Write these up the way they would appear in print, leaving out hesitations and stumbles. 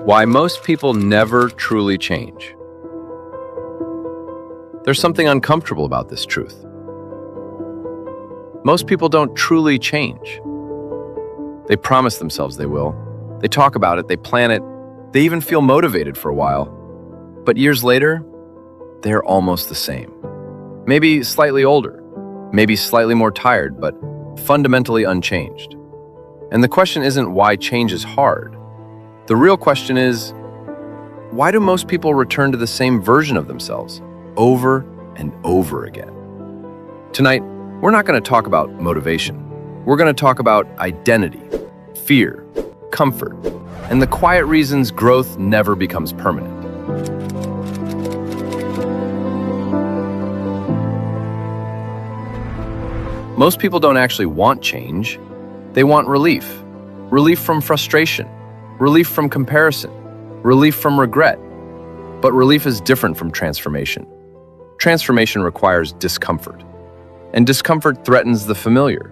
Why most people never truly change. There's something uncomfortable about this truth. Most people don't truly change. They promise themselves they will. They talk about it, they plan it, they even feel motivated for a while. But years later, they're almost the same. Maybe slightly older, maybe slightly more tired, but fundamentally unchanged. And the question isn't why change is hard. The real question is, why do most people return to the same version of themselves over and over again? Tonight, we're not going to talk about motivation. We're going to talk about identity, fear, comfort, and the quiet reasons growth never becomes permanent. Most people don't actually want change. They want relief. Relief from frustration. Relief from comparison. Relief from regret. But relief is different from transformation. Transformation requires discomfort. And discomfort threatens the familiar.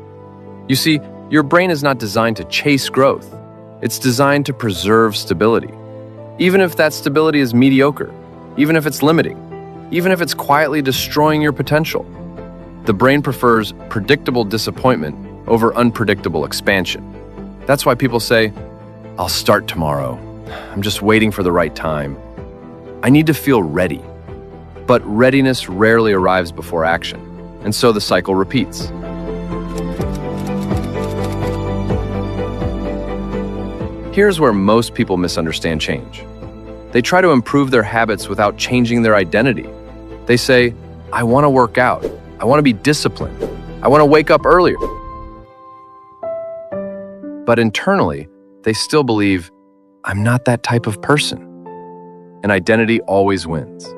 You see, your brain is not designed to chase growth. It's designed to preserve stability. Even if that stability is mediocre, even if it's limiting, even if it's quietly destroying your potential. The brain prefers predictable disappointment over unpredictable expansion. That's why people say, "I'll start tomorrow. I'm just waiting for the right time. I need to feel ready." But readiness rarely arrives before action, and so the cycle repeats. Here's where most people misunderstand change. They try to improve their habits without changing their identity. They say, "I want to work out. I want to be disciplined. I want to wake up earlier." But internally, they still believe, "I'm not that type of person." And identity always wins.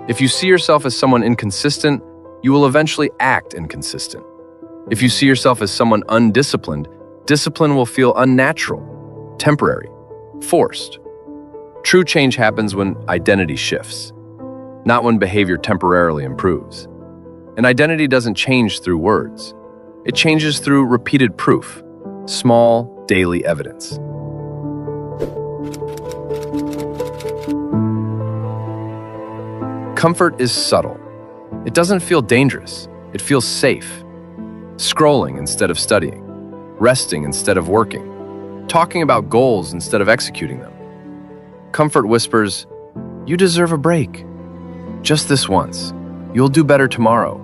If you see yourself as someone inconsistent, you will eventually act inconsistent. If you see yourself as someone undisciplined, discipline will feel unnatural, temporary, forced. True change happens when identity shifts, not when behavior temporarily improves. And identity doesn't change through words. It changes through repeated proof, small, daily evidence. Comfort is subtle. It doesn't feel dangerous. It feels safe. Scrolling instead of studying, resting instead of working, talking about goals instead of executing them. Comfort whispers, "You deserve a break. Just this once. You'll do better tomorrow."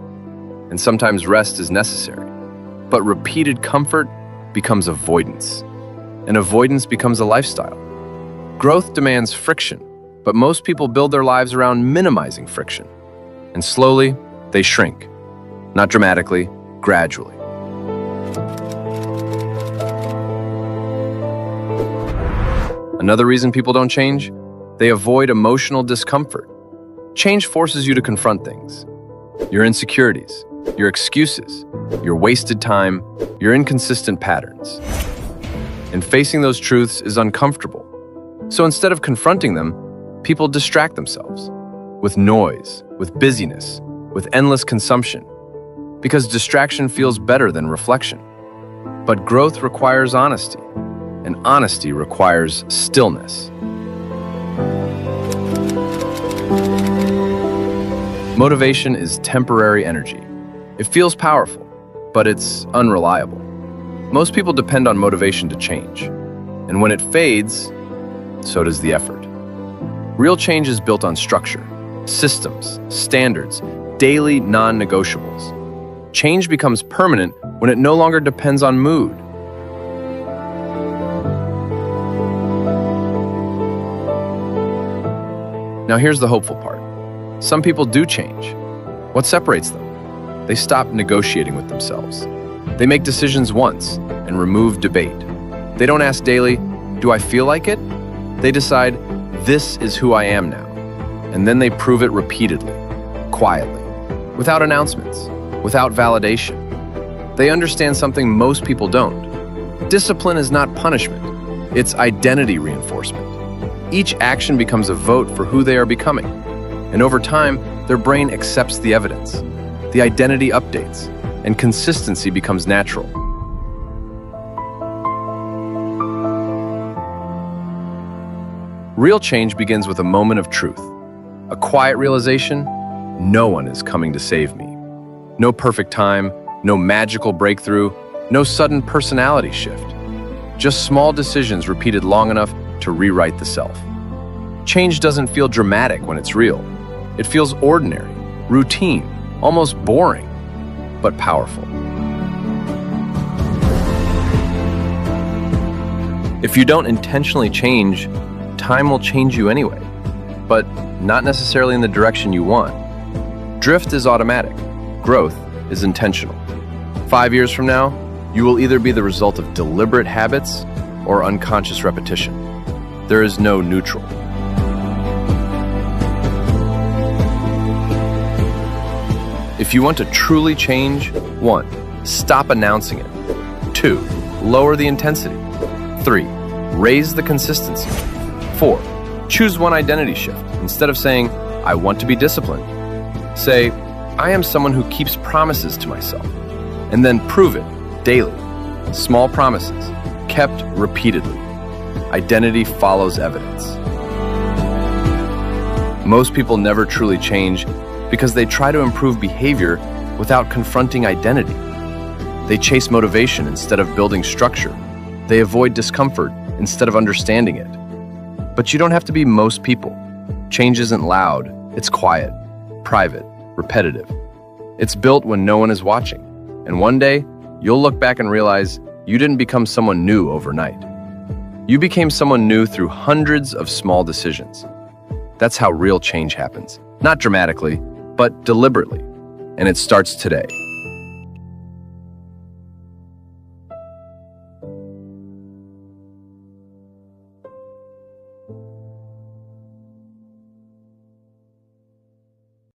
And sometimes rest is necessary. But repeated comfort becomes avoidance. And avoidance becomes a lifestyle. Growth demands friction, but most people build their lives around minimizing friction. And slowly, they shrink. Not dramatically, gradually. Another reason people don't change? They avoid emotional discomfort. Change forces you to confront things. Your insecurities, your excuses, your wasted time, your inconsistent patterns. And facing those truths is uncomfortable. So instead of confronting them, people distract themselves with noise, with busyness, with endless consumption, because distraction feels better than reflection. But growth requires honesty, and honesty requires stillness. Motivation is temporary energy. It feels powerful, but it's unreliable. Most people depend on motivation to change. And when it fades, so does the effort. Real change is built on structure, systems, standards, daily non-negotiables. Change becomes permanent when it no longer depends on mood. Now here's the hopeful part. Some people do change. What separates them? They stop negotiating with themselves. They make decisions once and remove debate. They don't ask daily, "Do I feel like it?" They decide, "This is who I am now." And then they prove it repeatedly, quietly, without announcements, without validation. They understand something most people don't. Discipline is not punishment. It's identity reinforcement. Each action becomes a vote for who they are becoming. And over time, their brain accepts the evidence. The identity updates, and consistency becomes natural. Real change begins with a moment of truth, a quiet realization: no one is coming to save me. No perfect time, no magical breakthrough, no sudden personality shift. Just small decisions repeated long enough to rewrite the self. Change doesn't feel dramatic when it's real. It feels ordinary, routine, almost boring, but powerful. If you don't intentionally change, time will change you anyway, but not necessarily in the direction you want. Drift is automatic. Growth is intentional. 5 years from now, you will either be the result of deliberate habits or unconscious repetition. There is no neutral. If you want to truly change, 1. Stop announcing it. 2. Lower the intensity. 3. Raise the consistency. 4. Choose one identity shift. Instead of saying, I want to be disciplined, say, I am someone who keeps promises to myself. And then prove it daily. Small promises, kept repeatedly. Identity follows evidence. Most people never truly change because they try to improve behavior without confronting identity. They chase motivation instead of building structure. They avoid discomfort instead of understanding it. But you don't have to be most people. Change isn't loud, it's quiet, private, repetitive. It's built when no one is watching. And one day, you'll look back and realize you didn't become someone new overnight. You became someone new through hundreds of small decisions. That's how real change happens. Not dramatically, but deliberately. And it starts today.